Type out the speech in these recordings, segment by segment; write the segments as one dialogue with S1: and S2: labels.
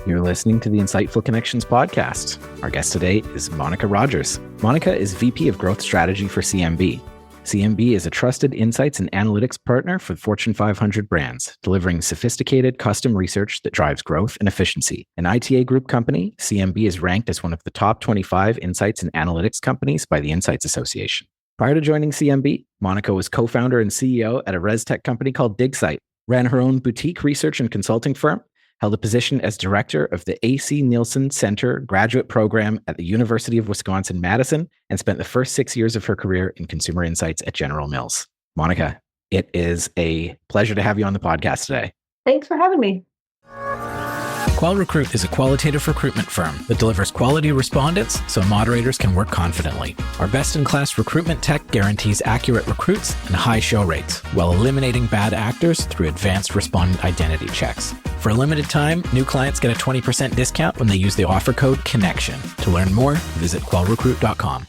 S1: You're listening to the Insightful Connections podcast. Our guest today is Monika Rogers. Monika is VP of Growth Strategy for CMB. CMB is a trusted insights and analytics partner for Fortune 500 brands, delivering sophisticated custom research that drives growth and efficiency. An ITA Group company, CMB is ranked as one of the top 25 insights and analytics companies by the Insights Association. Prior to joining CMB, Monika was co-founder and CEO at a res tech company called Digsite, ran her own boutique research and consulting firm, held a position as director of the AC Nielsen Center graduate program at the University of Wisconsin Madison, and spent the first 6 years of her career in consumer insights at General Mills. Monika, it is a pleasure to have you on the podcast today.
S2: Thanks for having me.
S1: QualRecruit is a qualitative recruitment firm that delivers quality respondents so moderators can work confidently. Our best-in-class recruitment tech guarantees accurate recruits and high show rates, while eliminating bad actors through advanced respondent identity checks. For a limited time, new clients get a 20% discount when they use the offer code CONNECTION. To learn more, visit qualrecruit.com.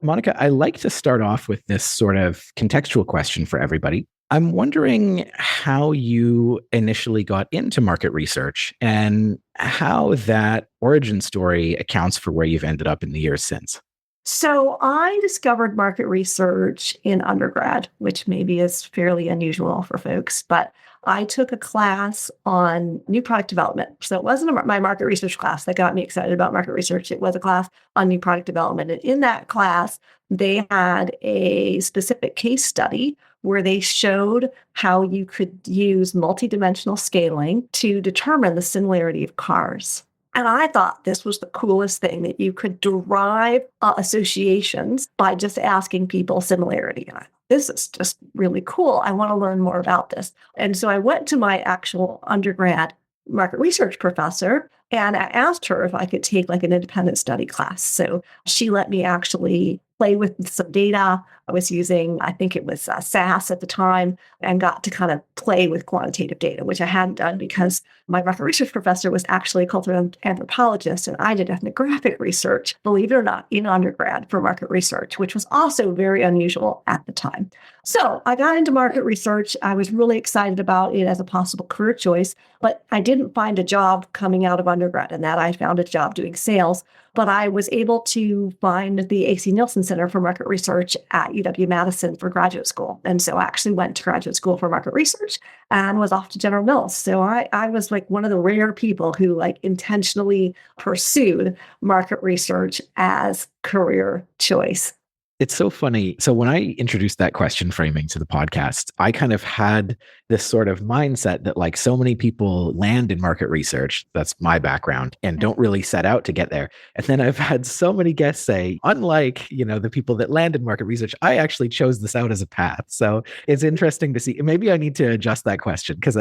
S1: Monika, I like to start off with this sort of contextual question for everybody. I'm wondering how you initially got into market research and how that origin story accounts for where you've ended up in the years since.
S2: So I discovered market research in undergrad, which maybe is fairly unusual for folks, but I took a class on new product development. So it wasn't my market research class that got me excited about market research. It was a class on new product development. And in that class, they had a specific case study where they showed how you could use multidimensional scaling to determine the similarity of cars. And I thought this was the coolest thing, that you could derive associations by just asking people similarity. And I thought, this is just really cool. I want to learn more about this. And so I went to my actual undergrad market research professor and I asked her if I could take like an independent study class. So she let me actually play with some data. I was using, I think it was SAS at the time, and got to kind of play with quantitative data, which I hadn't done because my market research professor was actually a cultural anthropologist, and I did ethnographic research, believe it or not, in undergrad for market research, which was also very unusual at the time. So I got into market research. I was really excited about it as a possible career choice, but I didn't find a job coming out of undergrad, and that I found a job doing sales. But I was able to find the AC Nielsen Center for Market Research at UW-Madison for graduate school. And so I actually went to graduate school for market research and was off to General Mills. So I was like one of the rare people who like intentionally pursued market research as career choice.
S1: It's so funny. So when I introduced that question framing to the podcast, I kind of had this sort of mindset that like so many people land in market research, that's my background, and don't really set out to get there. And then I've had so many guests say, unlike, the people that land in market research, I actually chose this out as a path. So it's interesting to see. Maybe I need to adjust that question because,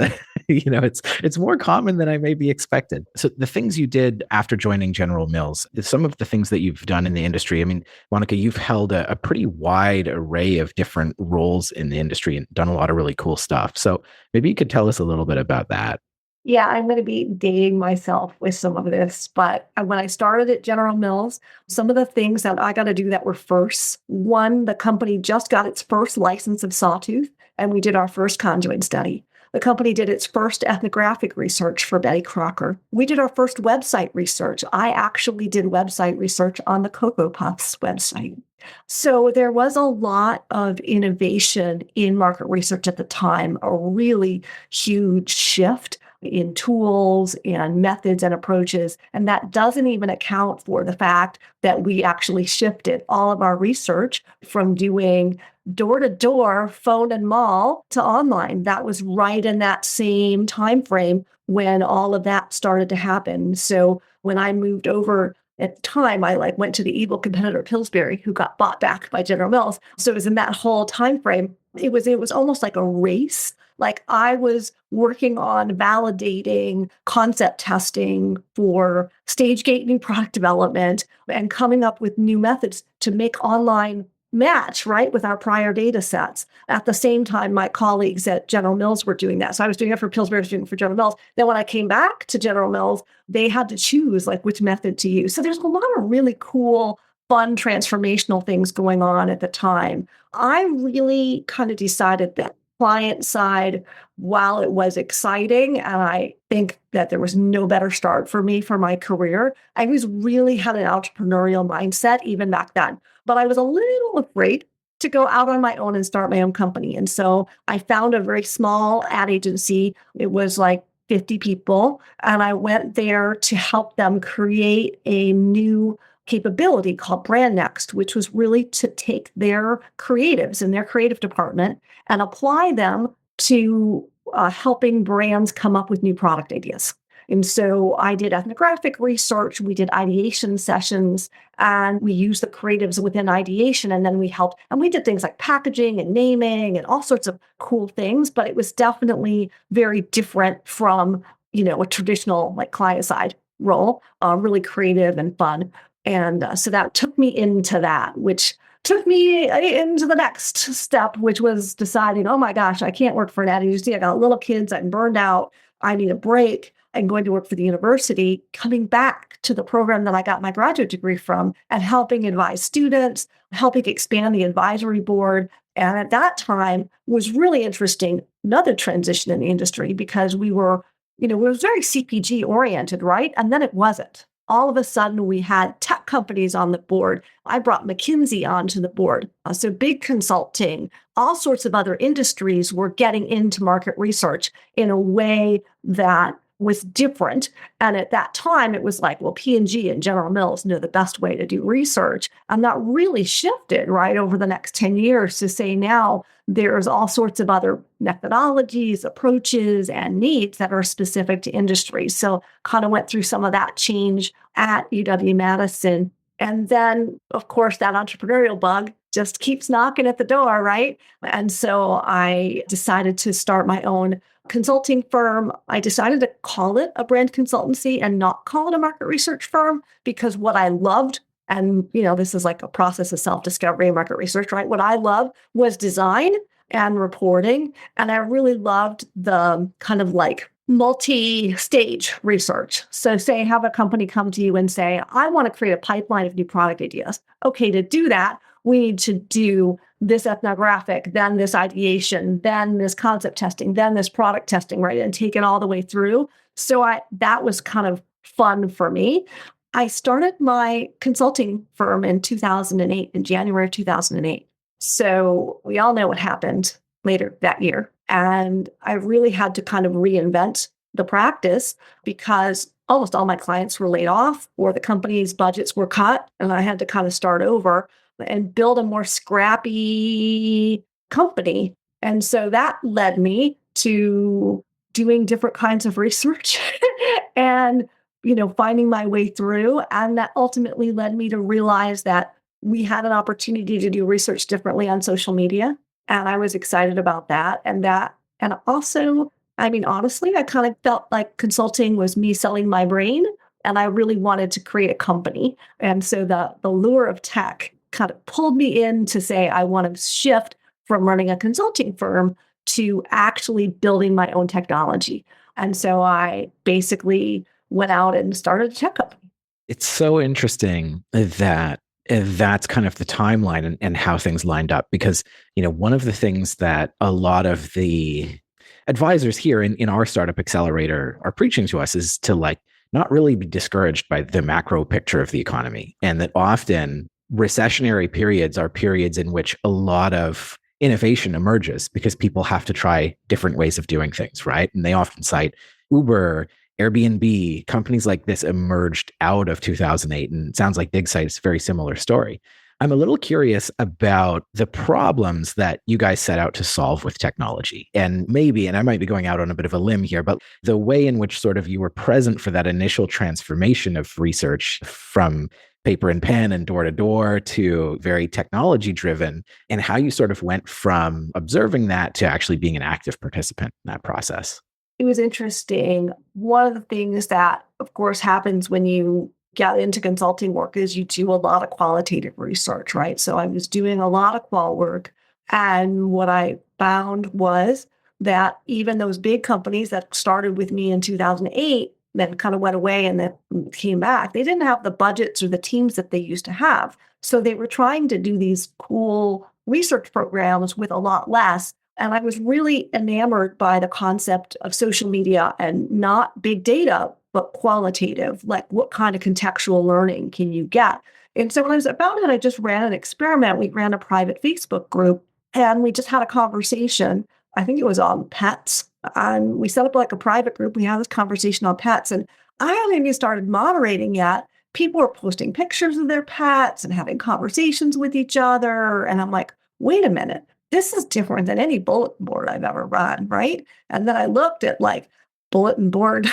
S1: it's more common than I maybe expected. So the things you did after joining General Mills, some of the things that you've done in the industry, I mean, Monika, you've held a pretty wide array of different roles in the industry and done a lot of really cool stuff. So maybe you could tell us a little bit about that.
S2: Yeah, I'm going to be dating myself with some of this, but when I started at General Mills, some of the things that I got to do that were firsts. One, the company just got its first license of sawtooth, and we did our first conjoint study. The company did its first ethnographic research for Betty Crocker. We did our first website research. I actually did website research on the Cocoa Puffs website. So there was a lot of innovation in market research at the time, a really huge shift in tools and methods and approaches. And that doesn't even account for the fact that we actually shifted all of our research from doing door-to-door, phone and mall to online. That was right in that same time frame when all of that started to happen. So when I moved over at the time, I went to the evil competitor Pillsbury, who got bought back by General Mills. So it was in that whole time frame. It was almost like a race. Like I was working on validating concept testing for stage gate new product development and coming up with new methods to make online match, right, with our prior data sets. At the same time, my colleagues at General Mills were doing that. So I was doing it for Pillsbury, I was doing it for General Mills. Then when I came back to General Mills, they had to choose which method to use. So there's a lot of really cool, fun, transformational things going on at the time. I really kind of decided that client side, while it was exciting, and I think that there was no better start for me for my career, I was really had an entrepreneurial mindset even back then. But I was a little afraid to go out on my own and start my own company. And so I found a very small ad agency. It was like 50 people. And I went there to help them create a new capability called Brand Next, which was really to take their creatives in their creative department and apply them to helping brands come up with new product ideas. And so I did ethnographic research, we did ideation sessions, and we used the creatives within ideation. And then we helped, and we did things like packaging and naming and all sorts of cool things. But it was definitely very different from, a traditional like client side role, really creative and fun. And so that took me into that, which took me into the next step, which was deciding, oh my gosh, I can't work for an ad agency. I got little kids. I'm burned out. I need a break. I'm going to work for the university, coming back to the program that I got my graduate degree from and helping advise students, helping expand the advisory board. And at that time was really interesting, another transition in the industry because we were, it was very CPG oriented, right? And then it wasn't. All of a sudden, we had tech companies on the board. I brought McKinsey onto the board. So big consulting, all sorts of other industries were getting into market research in a way that was different. And at that time, it was like, well, P&G and General Mills know the best way to do research. And that really shifted right over the next 10 years to say now there's all sorts of other methodologies, approaches, and needs that are specific to industry. So kind of went through some of that change at UW-Madison. And then, of course, that entrepreneurial bug just keeps knocking at the door, right? And so I decided to start my own consulting firm. I decided to call it a brand consultancy and not call it a market research firm because what I loved, and this is like a process of self-discovery and market research, right? What I loved was design and reporting. And I really loved the kind of like multi-stage research. So say have a company come to you and say, I want to create a pipeline of new product ideas. Okay, to do that, we need to do this ethnographic, then this ideation, then this concept testing, then this product testing, right? And take it all the way through. So that was kind of fun for me. I started my consulting firm in 2008, in January of 2008. So we all know what happened later that year. And I really had to kind of reinvent the practice because almost all my clients were laid off or the company's budgets were cut. And I had to kind of start over and build a more scrappy company. And so that led me to doing different kinds of research and, finding my way through. And that ultimately led me to realize that we had an opportunity to do research differently on social media. And I was excited about that. And also, honestly, I kind of felt like consulting was me selling my brain. And I really wanted to create a company. And so the lure of tech kind of pulled me in to say, I want to shift from running a consulting firm to actually building my own technology. And so I basically went out and started a tech company.
S1: It's so interesting that that's kind of the timeline and how things lined up, because, one of the things that a lot of the advisors here in our startup accelerator are preaching to us is to not really be discouraged by the macro picture of the economy. And that often recessionary periods are periods in which a lot of innovation emerges because people have to try different ways of doing things, right? And they often cite Uber, Airbnb, companies like this emerged out of 2008. And it sounds like Digsite is a very similar story. I'm a little curious about the problems that you guys set out to solve with technology. And I might be going out on a bit of a limb here, but the way in which sort of you were present for that initial transformation of research from paper and pen and door to door to very technology driven, and how you sort of went from observing that to actually being an active participant in that process.
S2: It was interesting. One of the things that, of course, happens when you get into consulting work is you do a lot of qualitative research, right? So I was doing a lot of qual work. And what I found was that even those big companies that started with me in 2008, then kind of went away and then came back, they didn't have the budgets or the teams that they used to have. So they were trying to do these cool research programs with a lot less. And I was really enamored by the concept of social media and not big data, but qualitative, like what kind of contextual learning can you get? And so when I was about it, I just ran an experiment. We ran a private Facebook group and we just had a conversation. I think it was on pets. And we set up like a private group. We had this conversation on pets. And I hadn't even started moderating yet. People were posting pictures of their pets and having conversations with each other. And I'm like, wait a minute, this is different than any bulletin board I've ever run, right? And then I looked at like bulletin board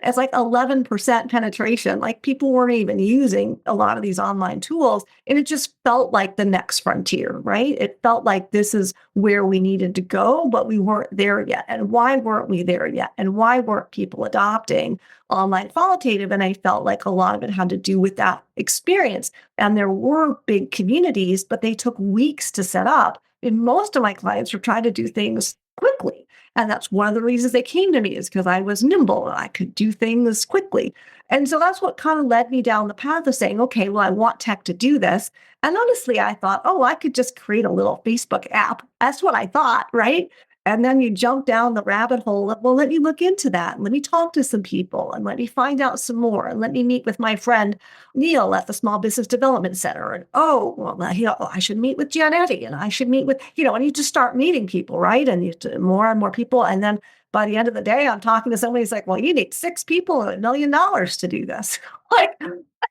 S2: as like 11% penetration. Like people weren't even using a lot of these online tools. And it just felt like the next frontier, right? It felt like this is where we needed to go, but we weren't there yet. And why weren't we there yet? And why weren't people adopting online qualitative? And I felt like a lot of it had to do with that experience. And there were big communities, but they took weeks to set up. And most of my clients were trying to do things quickly. And that's one of the reasons they came to me is because I was nimble and I could do things quickly. And so that's what kind of led me down the path of saying, okay, well, I want tech to do this. And honestly, I thought, oh, I could just create a little Facebook app. That's what I thought, right? And then you jump down the rabbit hole of, well, let me look into that. And let me talk to some people and let me find out some more. And let me meet with my friend Neil at the Small Business Development Center. And I should meet with Janetti and I should meet with, and you just start meeting people, right? And more and more people. And then by the end of the day, I'm talking to somebody who's like, well, you need 6 people and $1 million to do this. Like,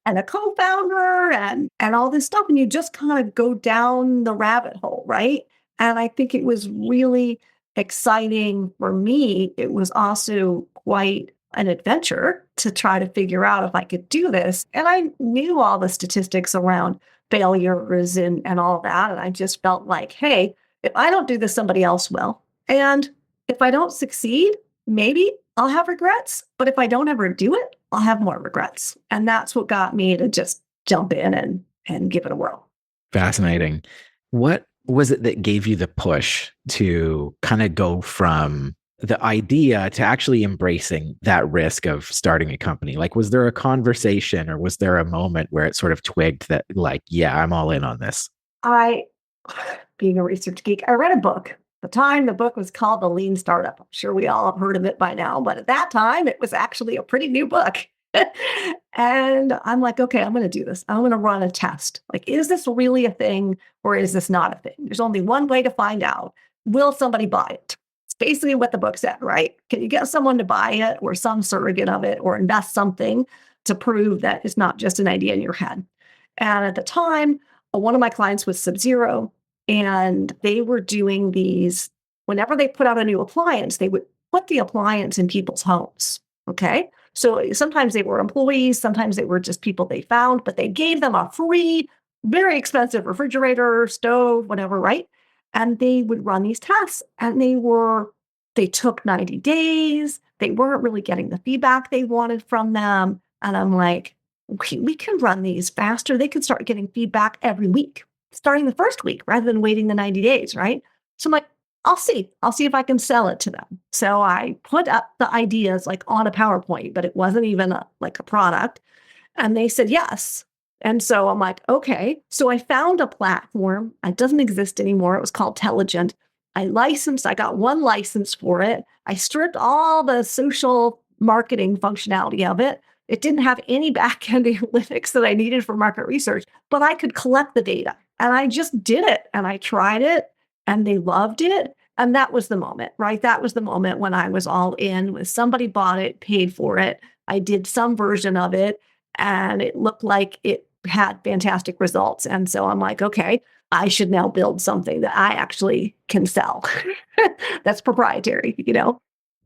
S2: and a co-founder and all this stuff. And you just kind of go down the rabbit hole, right? And I think it was really exciting for me. It was also quite an adventure to try to figure out if I could do this. And I knew all the statistics around failures and all that. And I just felt like, hey, if I don't do this, somebody else will. And if I don't succeed, maybe I'll have regrets. But if I don't ever do it, I'll have more regrets. And that's what got me to just jump in and give it a whirl.
S1: Fascinating. What was it that gave you the push to kind of go from the idea to actually embracing that risk of starting a company? Like, was there a conversation or was there a moment where it sort of twigged that, like, yeah, I'm all in on this?
S2: Being a research geek, I read a book. At the time, the book was called The Lean Startup. I'm sure we all have heard of it by now, but at that time, it was actually a pretty new book. And I'm like, okay, I'm going to do this. I'm going to run a test. Like, is this really a thing or is this not a thing? There's only one way to find out. Will somebody buy it? It's basically what the book said, right? Can you get someone to buy it or some surrogate of it or invest something to prove that it's not just an idea in your head? And at the time, one of my clients was Sub-Zero, and they were doing these, whenever they put out a new appliance, they would put the appliance in people's homes. Okay. So sometimes they were employees, sometimes they were just people they found, but they gave them a free, very expensive refrigerator, stove, whatever, right? And they would run these tests and they took 90 days. They weren't really getting the feedback they wanted from them. And I'm like, okay, we can run these faster. They could start getting feedback every week, starting the first week rather than waiting the 90 days, right? So I'm like, I'll see if I can sell it to them. So I put up the ideas like on a PowerPoint, but it wasn't even like a product. And they said yes. And so I'm like, okay. So I found a platform. It doesn't exist anymore. It was called Telligent. I got one license for it. I stripped all the social marketing functionality of it. It didn't have any back-end analytics that I needed for market research, but I could collect the data. And I just did it. And I tried it. And they loved it. And that was the moment, right? That was the moment when I was all in, when somebody bought it, paid for it. I did some version of it and it looked like it had fantastic results. And so I'm like, okay, I should now build something that I actually can sell. That's proprietary,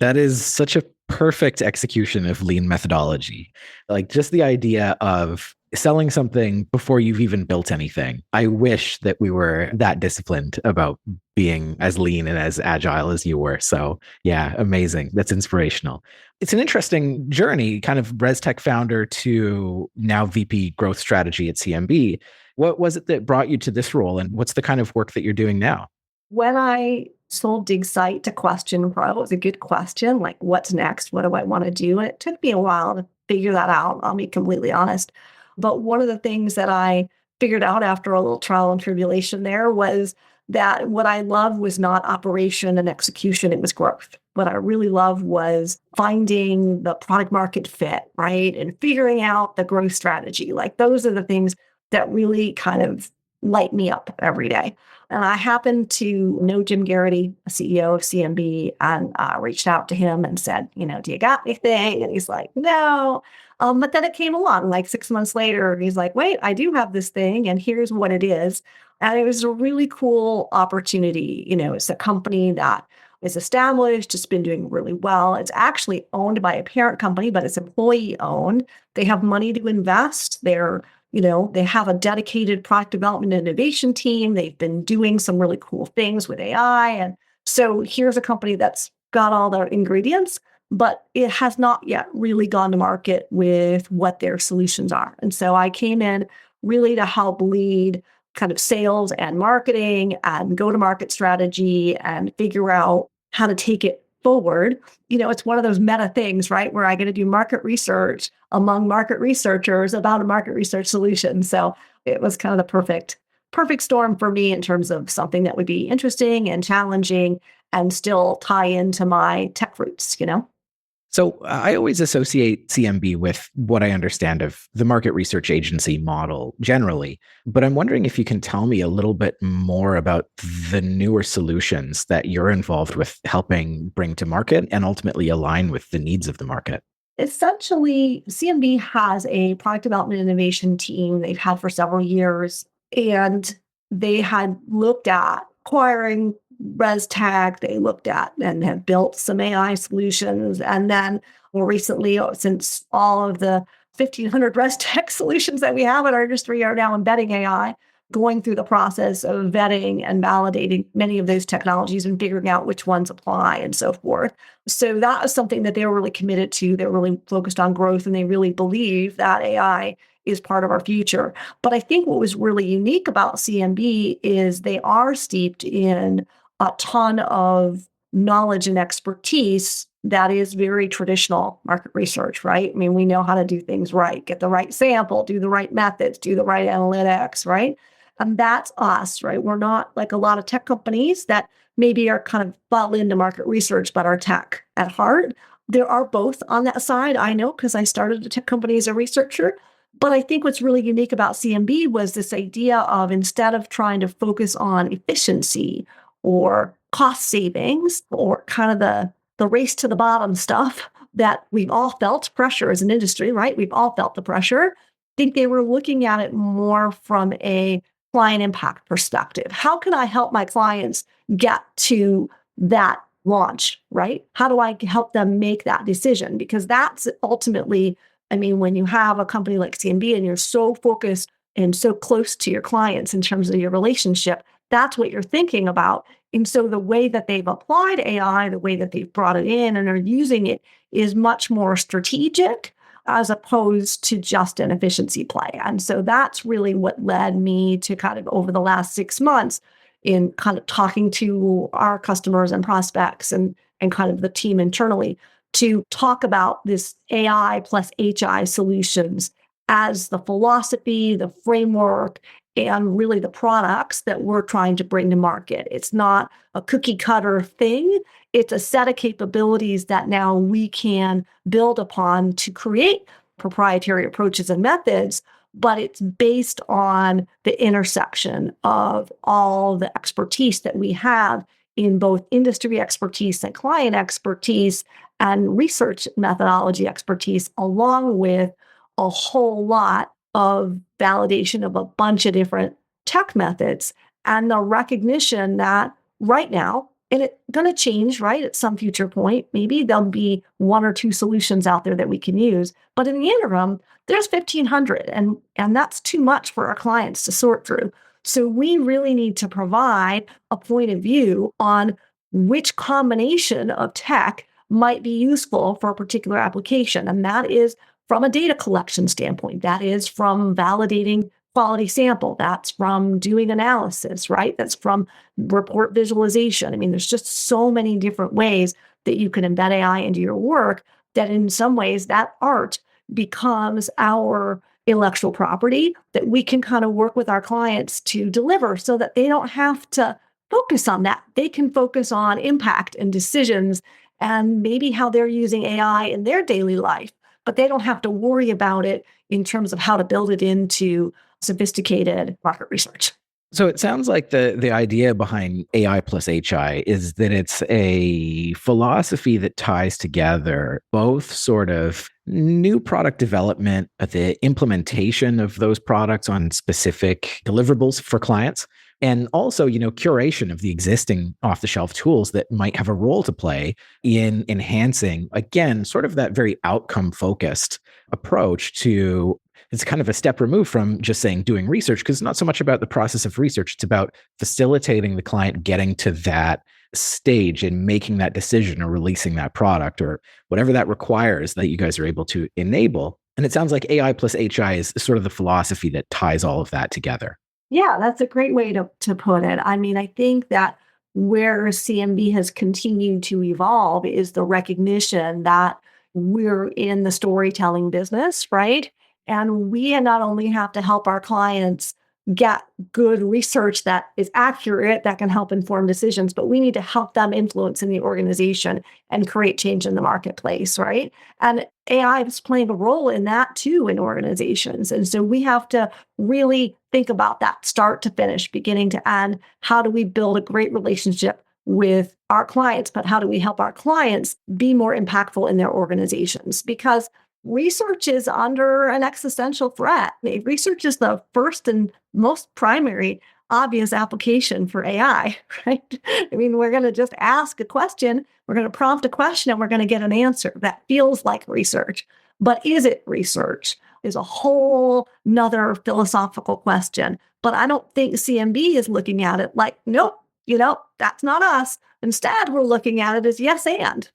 S1: That is such a perfect execution of lean methodology. Like just the idea of selling something before you've even built anything. I wish that we were that disciplined about being as lean and as agile as you were. So yeah, amazing. That's inspirational. It's an interesting journey, kind of ResTech founder to now VP growth strategy at CMB. What was it that brought you to this role and what's the kind of work that you're doing now?
S2: When I sold Digsite to Question Pro, it was a good question. Like, what's next? What do I want to do? And it took me a while to figure that out. I'll be completely honest. But one of the things that I figured out after a little trial and tribulation there was that what I loved was not operation and execution, it was growth. What I really loved was finding the product market fit, right? And figuring out the growth strategy. Like those are the things that really kind of light me up every day. And I happened to know Jim Garrity, CEO of CMB, and reached out to him and said, do you got anything? And he's like, no. But then it came along like 6 months later. And he's like, wait, I do have this thing, and here's what it is. And it was a really cool opportunity. It's a company that is established. It's been doing really well. It's actually owned by a parent company, but it's employee owned. They have money to invest. They have a dedicated product development and innovation team. They've been doing some really cool things with AI. And so here's a company that's got all the ingredients, but it has not yet really gone to market with what their solutions are. And so I came in really to help lead kind of sales and marketing and go-to-market strategy and figure out how to take it forward. It's one of those meta things, right? Where I get to do market research among market researchers about a market research solution. So it was kind of the perfect storm for me in terms of something that would be interesting and challenging and still tie into my tech roots.
S1: So I always associate CMB with what I understand of the market research agency model generally, but I'm wondering if you can tell me a little bit more about the newer solutions that you're involved with helping bring to market and ultimately align with the needs of the market.
S2: Essentially, CMB has a product development innovation team they've had for several years, and they had looked at acquiring ResTech. They looked at and have built some AI solutions. And then more recently, since all of the 1,500 ResTech solutions that we have in our industry are now embedding AI, going through the process of vetting and validating many of those technologies and figuring out which ones apply and so forth. So that was something that they were really committed to. They're really focused on growth, and they really believe that AI is part of our future. But I think what was really unique about CMB is they are steeped in a ton of knowledge and expertise that is very traditional market research, right? I mean, we know how to do things right, get the right sample, do the right methods, do the right analytics, right? And that's us, right? We're not like a lot of tech companies that maybe are kind of bought into market research, but are tech at heart. There are both on that side. I know because I started a tech company as a researcher. But I think what's really unique about CMB was this idea of, instead of trying to focus on efficiency or cost savings or kind of the race to the bottom stuff that we've all felt pressure as an industry, right? We've all felt the pressure. I think they were looking at it more from a client impact perspective. How can I help my clients get to that launch, right? How do I help them make that decision? Because that's ultimately, when you have a company like CMB and you're so focused and so close to your clients in terms of your relationship, that's what you're thinking about. And so the way that they've applied AI, the way that they've brought it in and are using it is much more strategic as opposed to just an efficiency play. And so that's really what led me to kind of over the last 6 months in kind of talking to our customers and prospects and kind of the team internally to talk about this AI plus HI solutions as the philosophy, the framework, and really the products that we're trying to bring to market. It's not a cookie cutter thing. It's a set of capabilities that now we can build upon to create proprietary approaches and methods, but it's based on the intersection of all the expertise that we have in both industry expertise and client expertise and research methodology expertise, along with a whole lot of validation of a bunch of different tech methods and the recognition that right now, and it's going to change, right? At some future point, maybe there'll be 1 or 2 solutions out there that we can use. But in the interim, there's 1,500, and that's too much for our clients to sort through. So we really need to provide a point of view on which combination of tech might be useful for a particular application. And that is from a data collection standpoint. That is from validating quality sample. That's from doing analysis, right? That's from report visualization. There's just so many different ways that you can embed AI into your work that in some ways that art becomes our intellectual property that we can kind of work with our clients to deliver so that they don't have to focus on that. They can focus on impact and decisions and maybe how they're using AI in their daily life, but they don't have to worry about it in terms of how to build it into sophisticated market research.
S1: So it sounds like the idea behind AI plus HI is that it's a philosophy that ties together both sort of new product development, the implementation of those products on specific deliverables for clients, and also, curation of the existing off-the-shelf tools that might have a role to play in enhancing, again, sort of that very outcome-focused approach to. It's kind of a step removed from just saying doing research, because it's not so much about the process of research. It's about facilitating the client getting to that stage and making that decision or releasing that product or whatever that requires that you guys are able to enable. And it sounds like AI plus HI is sort of the philosophy that ties all of that together.
S2: Yeah, that's a great way to put it. I mean, I think that where CMB has continued to evolve is the recognition that we're in the storytelling business, right? And we not only have to help our clients get good research that is accurate, that can help inform decisions, but we need to help them influence in the organization and create change in the marketplace, right? And AI is playing a role in that too in organizations. And so we have to really think about that start to finish, beginning to end. How do we build a great relationship with our clients, but how do we help our clients be more impactful in their organizations? Because research is under an existential threat. Research is the first and most primary obvious application for AI, right? I mean, we're going to just ask a question, we're going to prompt a question, and we're going to get an answer that feels like research. But is it research? Is a whole nother philosophical question. But I don't think CMB is looking at it like, nope, that's not us. Instead, we're looking at it as yes and.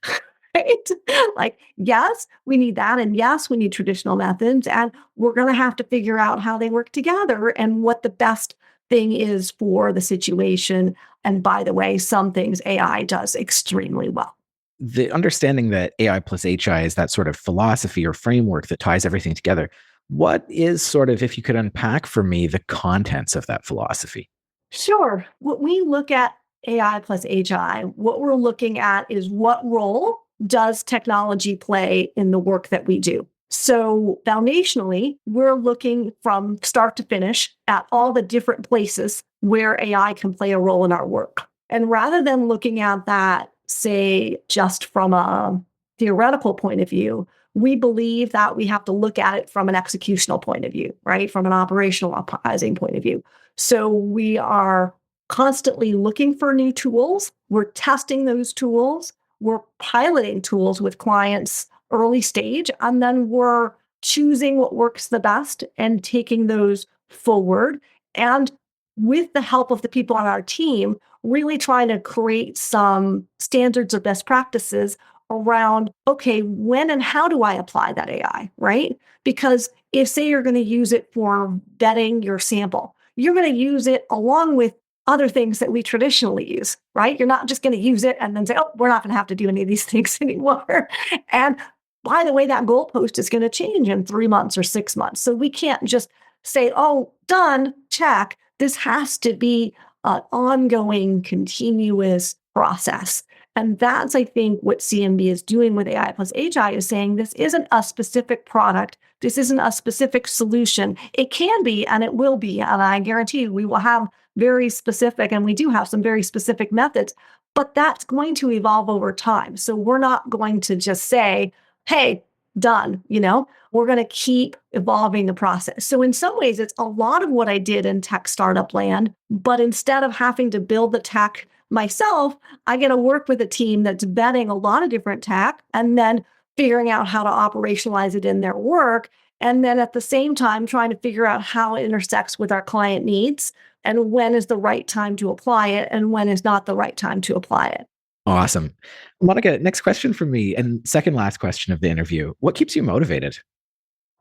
S2: Right? Like, yes, we need that. And yes, we need traditional methods. And we're going to have to figure out how they work together and what the best thing is for the situation. And by the way, some things AI does extremely well.
S1: The understanding that AI plus HI is that sort of philosophy or framework that ties everything together. What is sort of, if you could unpack for me, the contents of that philosophy?
S2: Sure. When we look at AI plus HI, what we're looking at is what role does technology play in the work that we do? So foundationally, we're looking from start to finish at all the different places where AI can play a role in our work. And rather than looking at that, say, just from a theoretical point of view, we believe that we have to look at it from an executional point of view, right? From an operationalizing point of view. So we are constantly looking for new tools. We're testing those tools. We're piloting tools with clients early stage, and then we're choosing what works the best and taking those forward. And with the help of the people on our team, really trying to create some standards or best practices around, okay, when and how do I apply that AI, right? Because if, say, you're going to use it for vetting your sample, you're going to use it along with other things that we traditionally use, right? You're not just going to use it and then say, oh, we're not going to have to do any of these things anymore. And by the way, that goalpost is going to change in 3 months or 6 months. So we can't just say, oh, done, check. This has to be an ongoing, continuous process. And that's, I think, what CMB is doing with AI plus HI is saying this isn't a specific product. This isn't a specific solution. It can be, and it will be. And I guarantee you, we will have very specific, and we do have some very specific methods, but that's going to evolve over time. So we're not going to just say, hey, done, we're going to keep evolving the process. So in some ways, it's a lot of what I did in tech startup land, but instead of having to build the tech myself, I get to work with a team that's vetting a lot of different tech and then figuring out how to operationalize it in their work. And then at the same time, trying to figure out how it intersects with our client needs and when is the right time to apply it and when is not the right time to apply it.
S1: Awesome. Monika, next question from me, and second last question of the interview. What keeps you motivated?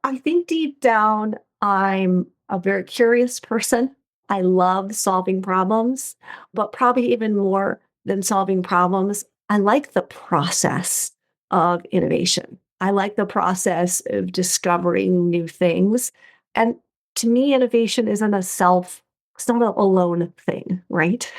S2: I think deep down, I'm a very curious person. I love solving problems, but probably even more than solving problems, I like the process of innovation. I like the process of discovering new things. And to me, innovation isn't a it's not a alone thing, right?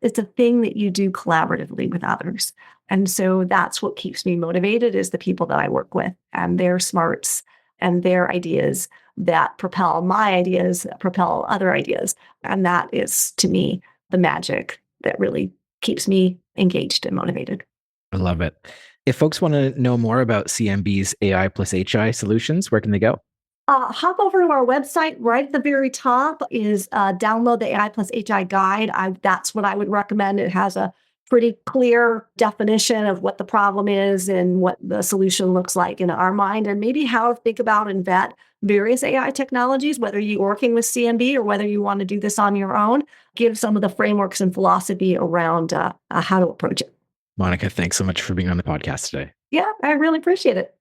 S2: It's a thing that you do collaboratively with others. And so that's what keeps me motivated is the people that I work with and their smarts and their ideas that propel my ideas, that propel other ideas. And that is, to me, the magic that really keeps me engaged and motivated.
S1: I love it. If folks want to know more about CMB's AI plus HI solutions, where can they go?
S2: Hop over to our website. Right at the very top is download the AI plus HI guide. That's what I would recommend. It has a pretty clear definition of what the problem is and what the solution looks like in our mind, and maybe how to think about and vet various AI technologies, whether you're working with CMB or whether you want to do this on your own. Give some of the frameworks and philosophy around how to approach it.
S1: Monika, thanks so much for being on the podcast today.
S2: Yeah, I really appreciate it.